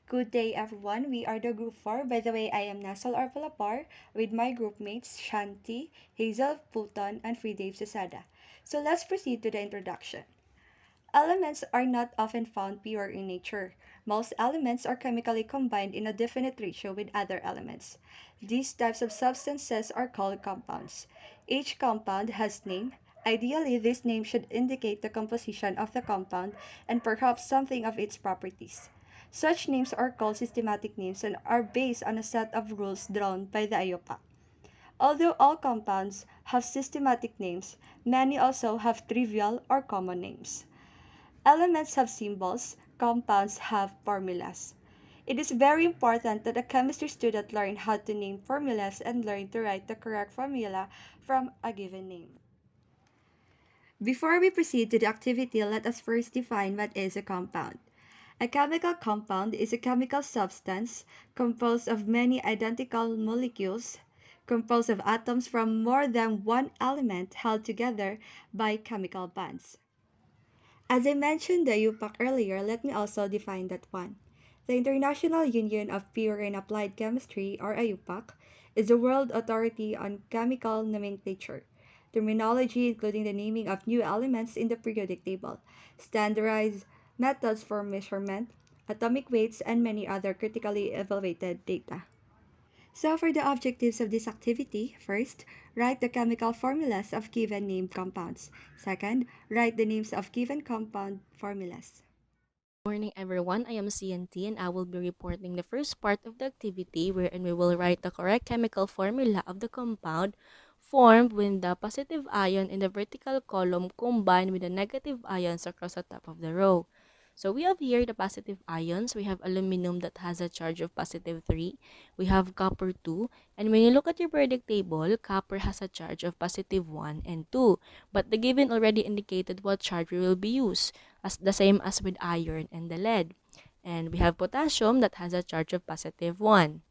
Good day, everyone. We are the Group 4. By the way, I am Nasal Arvalapar with my group mates Shanti, Hazel Fulton, and Freedave Susada. So let's proceed to the introduction. Elements are not often found pure in nature. Most elements are chemically combined in a definite ratio with other elements. These types of substances are called compounds. Each compound has name. Ideally, this name should indicate the composition of the compound and perhaps something of its properties. Such names are called systematic names and are based on a set of rules drawn by the IUPAC. Although all compounds have systematic names, many also have trivial or common names. Elements have symbols, compounds have formulas. It is very important that a chemistry student learn how to name formulas and learn to write the correct formula from a given name. Before we proceed to the activity, let us first define what is a compound. A chemical compound is a chemical substance composed of many identical molecules, composed of atoms from more than one element held together by chemical bonds. As I mentioned the UPAC earlier, let me also define that one. The International Union of Pure and Applied Chemistry, or IUPAC, is the world authority on chemical nomenclature, terminology including the naming of new elements in the periodic table, standardized methods for measurement, atomic weights, and many other critically evaluated data. So for the objectives of this activity, first, write the chemical formulas of given named compounds. Second, write the names of given compound formulas. Morning everyone, I am CNT and I will be reporting the first part of the activity wherein we will write the correct chemical formula of the compound formed when the positive ion in the vertical column combined with the negative ions across the top of the row. So we have here the positive ions. We have aluminum that has a charge of positive 3. We have copper 2. And when you look at your periodic table, copper has a charge of positive 1 and 2. But the given already indicated what charge we will be used, as the same as with iron and the lead. And we have potassium that has a charge of positive 1.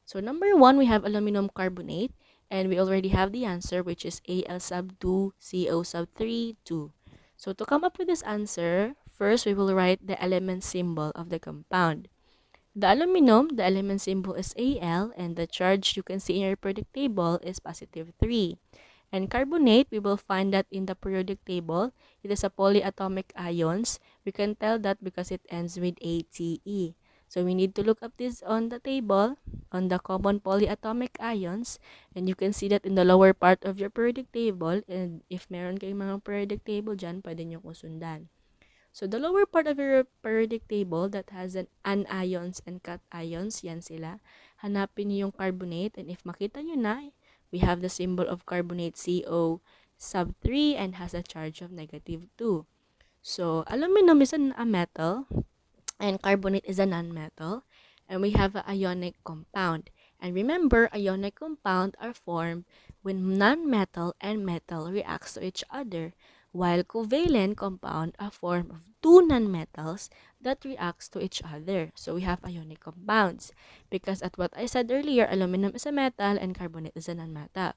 So number 1, we have aluminum carbonate. And we already have the answer, which is Al sub 2, CO sub 3, 2. So to come up with this answer, first we will write the element symbol of the compound. The aluminum, the element symbol is Al, and the charge you can see in your periodic table is positive 3. And carbonate, we will find that in the periodic table, it is a polyatomic ions. We can tell that because it ends with ATE. So we need to look up this on the table, on the common polyatomic ions, and you can see that in the lower part of your periodic table, and if meron kayong mga periodic table dyan, pwede nyo kusundan. So the lower part of your periodic table that has an anions and cations, yan sila. Hanapin niyo yung carbonate, and if makita nyo na, we have the symbol of carbonate CO sub 3 and has a charge of negative 2. So aluminum is a metal and carbonate is a non-metal, and we have an ionic compound. And remember, ionic compound are formed when non-metal and metal reacts to each other, while covalent compound are formed of two non-metals that reacts to each other. So we have ionic compounds because at what I said earlier, aluminum is a metal and carbonate is a non-metal.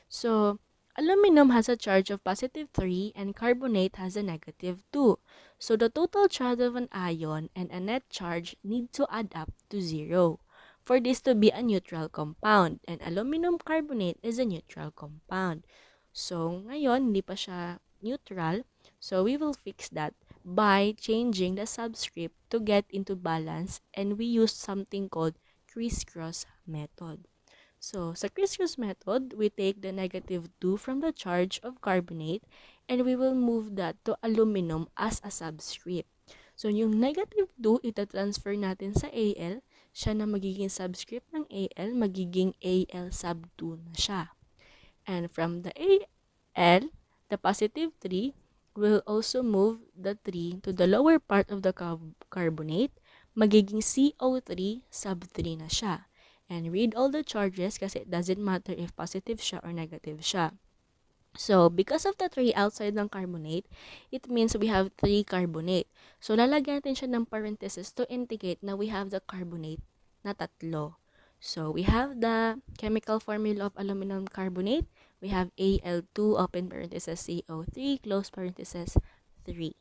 So aluminum has a charge of positive 3 and carbonate has a negative 2. So the total charge of an ion and a net charge need to add up to 0 for this to be a neutral compound, and aluminum carbonate is a neutral compound. So ngayon, hindi pa siya neutral, so we will fix that by changing the subscript to get into balance, and we use something called crisscross method. So, sa crisscross method, we take the negative 2 from the charge of carbonate and we will move that to aluminum as a subscript. So, yung negative 2, itatransfer natin sa Al. Siya na magiging subscript ng Al, magiging Al sub 2 na siya. And from the Al, the positive 3, will also move the 3 to the lower part of the carbonate, magiging CO3 sub 3 na siya. And read all the charges kasi it doesn't matter if positive siya or negative siya. So, because of the 3 outside ng carbonate, it means we have 3 carbonate. So, lalagyan natin siya ng parenthesis to indicate na we have the carbonate na tatlo. So, we have the chemical formula of aluminum carbonate. We have Al2, open parenthesis, CO3, close parenthesis, 3.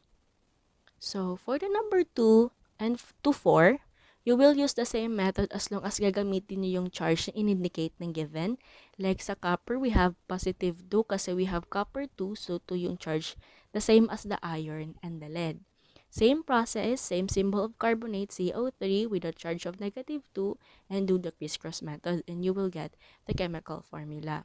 So, for the number 2 and to 4, You will use the same method as long as gagamitin nyo yung charge na in-indicate ng given. Like sa copper, we have positive 2 kasi we have copper 2, so 2 yung charge, the same as the iron and the lead. Same process, same symbol of carbonate, CO3 with a charge of negative 2, and do the crisscross method and you will get the chemical formula.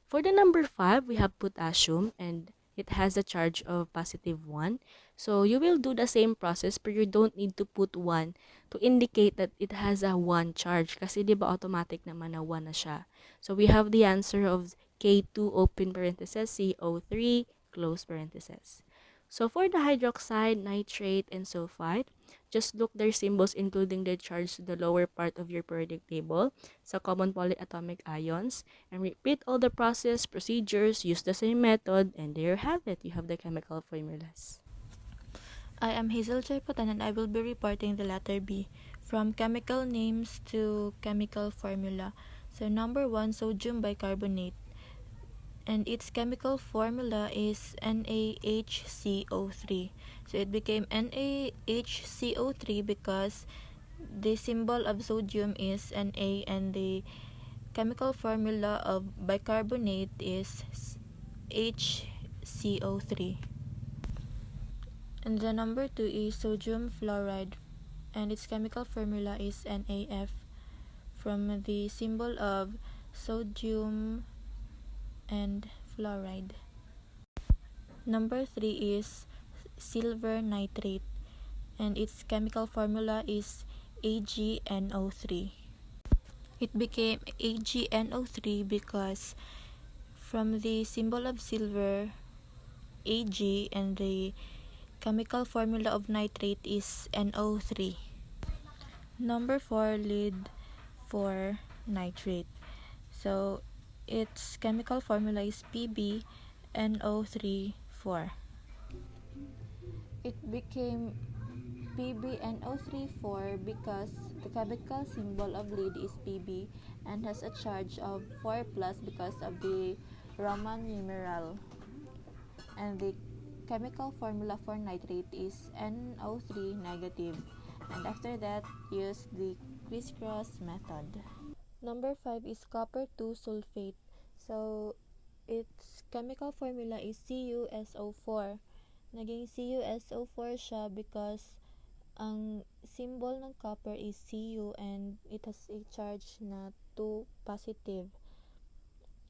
For the number 5, we have potassium and it has a charge of positive 1. So you will do the same process but you don't need to put 1 to indicate that it has a 1 charge kasi di ba automatic naman na 1 na siya. So we have the answer of K2 open parenthesis, CO3 close parenthesis. So for the hydroxide, nitrate, and sulfide, just look their symbols including their charge to the lower part of your periodic table sa common polyatomic ions and repeat all the process, procedures, use the same method, and there you have it. You have the chemical formulas. I am Hazel Joy Potan and I will be reporting the letter B, from chemical names to chemical formula. So number 1, sodium bicarbonate, and its chemical formula is NaHCO3. So it became NaHCO3 because the symbol of sodium is Na and the chemical formula of bicarbonate is HCO3. And the number 2 is sodium fluoride, and its chemical formula is NaF, from the symbol of sodium and fluoride. Number 3 is silver nitrate, and its chemical formula is AgNO3. It became AgNO3 because from the symbol of silver, Ag, and the chemical formula of nitrate is NO3. Number 4, lead for nitrate. So its chemical formula is PbNO3 4. It became PbNO3 4 because the chemical symbol of lead is Pb and has a charge of 4 plus because of the Roman numeral. And the chemical formula for nitrate is NO3 negative. And after that, use the crisscross method. Number 5 is copper 2 sulfate. So its chemical formula is CuSO4. Naging CuSO4 siya because ang symbol ng copper is Cu and it has a charge na 2 positive.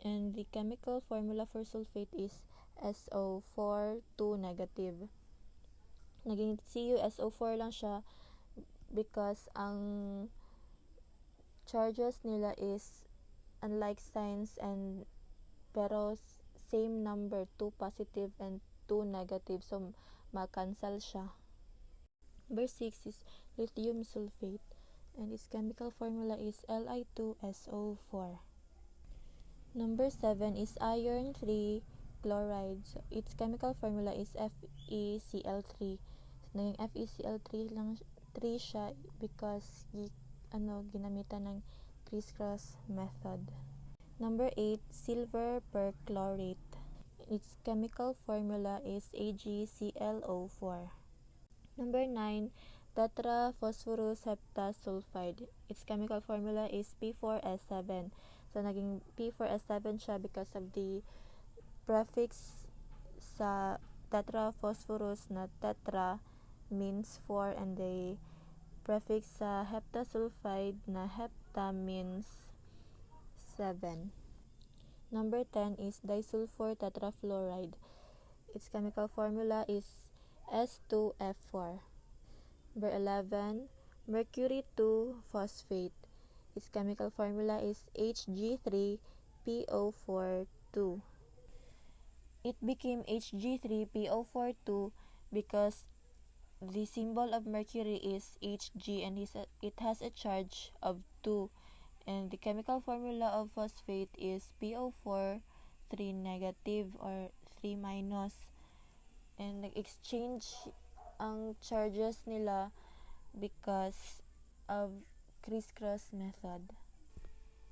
And the chemical formula for sulfate is SO4 2 negative. Naging CuSO4 lang siya because ang charges nila is unlike signs and pero same number, 2 positive and 2 negative, so ma-cancel siya. Number 6 is lithium sulfate, and its chemical formula is Li2SO4. Number 7 is iron 3 chloride. So its chemical formula is FeCl3. So, naging FeCl3 lang 3 siya because ginamitan ng crisscross method. Number 8, silver perchlorate. Its chemical formula is AgClO4. Number 9, tetraphosphorus heptasulfide. Its chemical formula is P4S7. So, naging P4S7 siya because of the prefix sa tetraphosphorus na tetra means 4 and the prefix sa heptasulfide na hepta means 7. Number 10 is disulfur tetrafluoride. Its chemical formula is S2F4. Number 11, mercury 2 phosphate. Its chemical formula is Hg3PO42. It became Hg3PO42 because the symbol of mercury is Hg and it has a charge of 2, and the chemical formula of phosphate is PO4 3 negative or 3 minus, and nag-exchange ang charges nila because of crisscross method.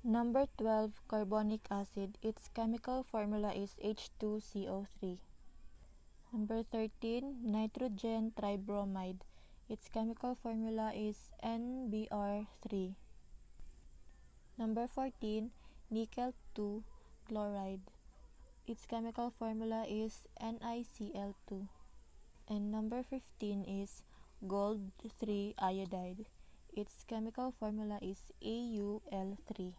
Number 12, carbonic acid. Its chemical formula is H2CO3. Number 13, nitrogen tribromide. Its chemical formula is NBr3. Number 14, nickel 2 chloride. Its chemical formula is NiCl2. And number 15 is gold 3 iodide. Its chemical formula is AuL3.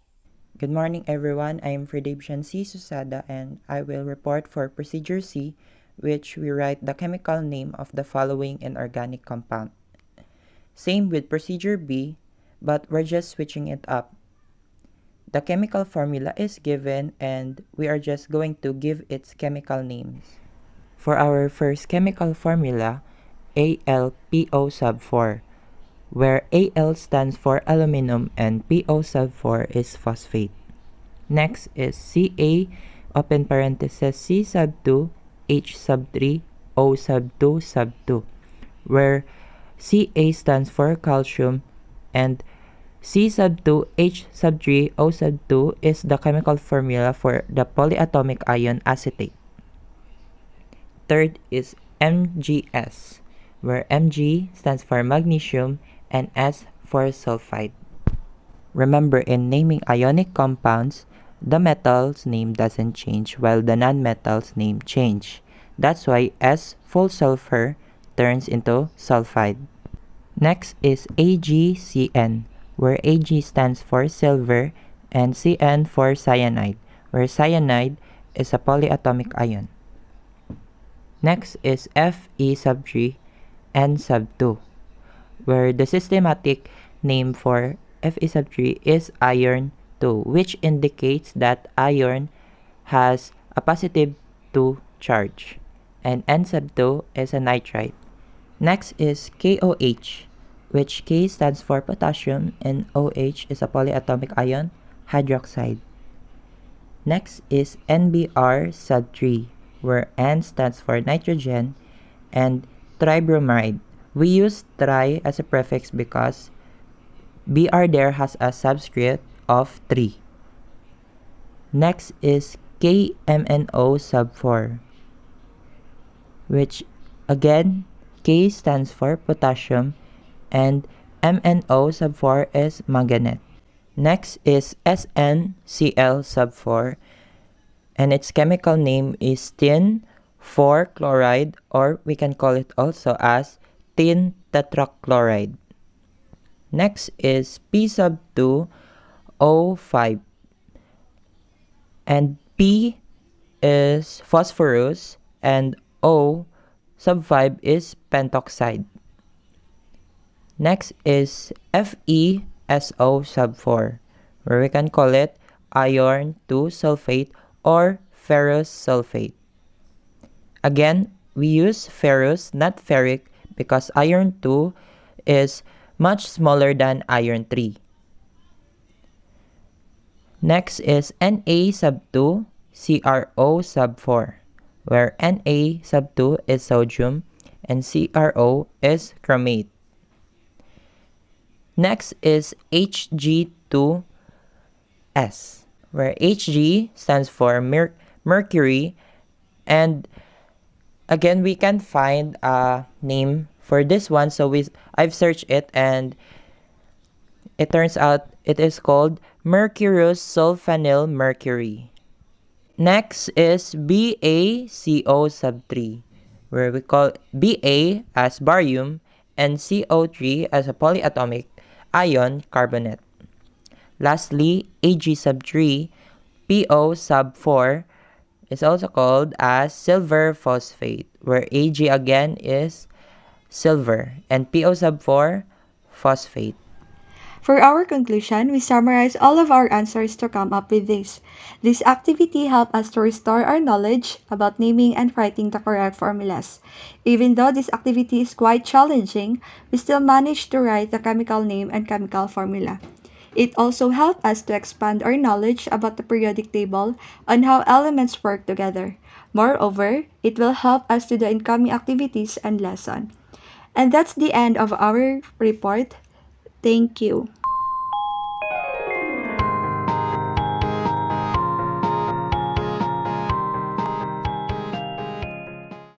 Good morning, everyone. I am Fredebshan C. Susada, and I will report for Procedure C, which we write the chemical name of the following inorganic compound. Same with Procedure B, but we're just switching it up. The chemical formula is given, and we are just going to give its chemical names. For our first chemical formula, AlPO sub 4, where Al stands for aluminum and PO sub 4 is phosphate. Next is Ca open parenthesis C sub 2, H sub 3, O sub 2 sub 2, where Ca stands for calcium and C sub 2, H sub 3, O sub 2 is the chemical formula for the polyatomic ion acetate. Third is Mgs, where Mg stands for magnesium and S for sulfide. Remember, in naming ionic compounds, the metal's name doesn't change while the nonmetal's name change. That's why S full sulfur turns into sulfide. Next is AgCN, where Ag stands for silver and Cn for cyanide, where cyanide is a polyatomic ion. Next is Fe sub 3 N sub 2, where the systematic name for Fe sub 3 is iron 2, which indicates that iron has a positive 2 charge, and N sub 2 is a nitrite. Next is KOH, which K stands for potassium and OH is a polyatomic ion hydroxide. Next is NBr sub 3, where N stands for nitrogen and tribromide. We use tri as a prefix because Br there has a subscript of 3. Next is KMNO sub 4, which again K stands for potassium and MNO sub 4 is manganese. Next is SnCl sub 4, and its chemical name is tin 4 chloride, or we can call it also as tin tetrachloride. Next is P sub 2 O5, and P is phosphorus and O sub 5 is pentoxide. Next is FeSO sub 4, where we can call it iron 2 sulfate or ferrous sulfate. Again, we use ferrous, not ferric, because iron 2 is much smaller than iron 3. Next is Na sub 2 CrO sub 4, where Na sub 2 is sodium and CrO is chromate. Next is Hg2S, where Hg stands for mercury, and again we can find a name for this one, so I've searched it and it turns out it is called mercurous sulfanyl mercury. Next is BaCO sub 3, where we call Ba as barium and CO3 as a polyatomic ion carbonate. Lastly, Ag sub 3 PO sub 4 is also called as silver phosphate, where Ag again is silver and PO sub 4 phosphate. For our conclusion, we summarize all of our answers to come up with this. This activity helped us to restore our knowledge about naming and writing the correct formulas. Even though this activity is quite challenging, we still managed to write the chemical name and chemical formula. It also helped us to expand our knowledge about the periodic table on how elements work together. Moreover, it will help us to the incoming activities and lesson. And that's the end of our report. Thank you.